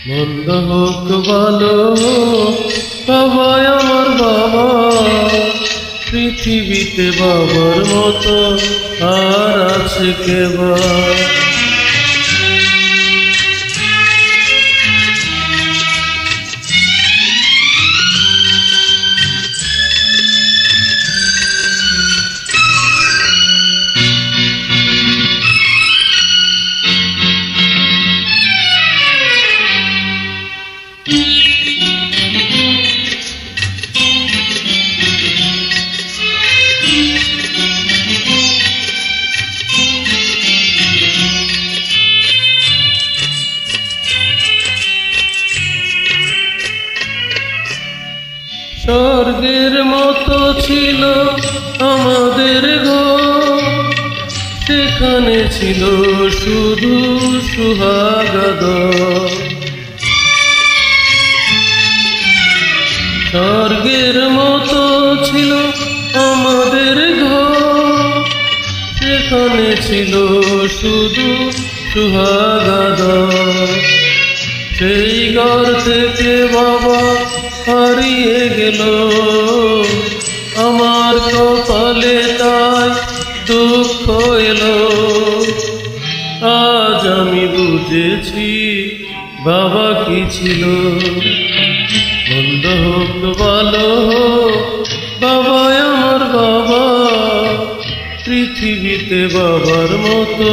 মন্দ হোক ভালো বাবাই আমার বাবা, পৃথিবীতে বাবার মতো আর আছে কে বা? স্বর্গের মতো ছিল আমাদের ঘর, সেখানে ছিল শুধু সুহাগাদ। স্বর্গের মতো ছিল আমাদের ঘর, সেখানে ছিল শুধু সুহাগাদ। সেই ঘর থেকে বাবা হারিয়ে গেল, আমার কপালে তাই দুঃখ এলো। আজ আমি বুঝেছি বাবা কি ছিল। মন্দ হোক ভালো বাবাই আমার বাবা, পৃথিবীতে বাবার মতো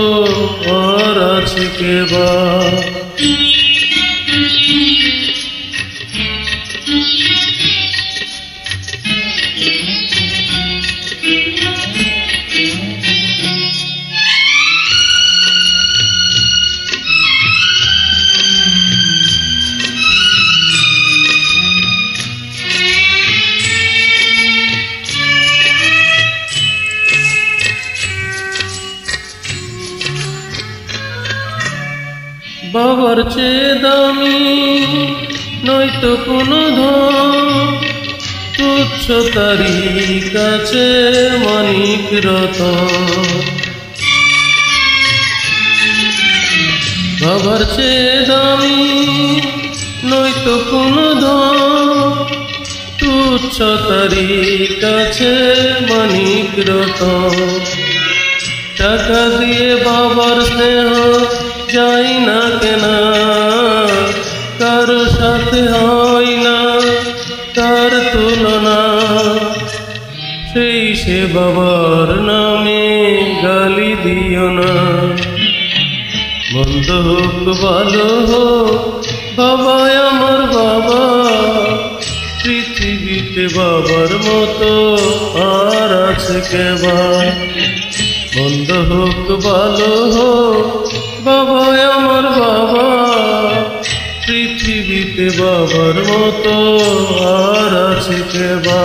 আর আছে কে বা? বাবার চেয়ে দামি নয়তো কোনো ধন, তুচ্ছ তারি কাছে মানিক রতন। বাবার চেয়ে দামি নয়তো কোনো ধন, তুচ্ছ তারি কাছে মানিক রতন। টাকা দিয়ে বাবার স্নেহ যাই না কেনা, কারো সাথে হয় না তার তুলনা। সেই সে বাবার নামে গালি দিও না। মন্দ হোক ভালো হোক বাবাই আমার বাবা, পৃথিবীতে বাবার মতো আর আছে কে বা? মন্দ হোক ভালো হোক বাবাই আমার বাবা, পৃথিবীতে বাবার মতো আর আছে কে বা?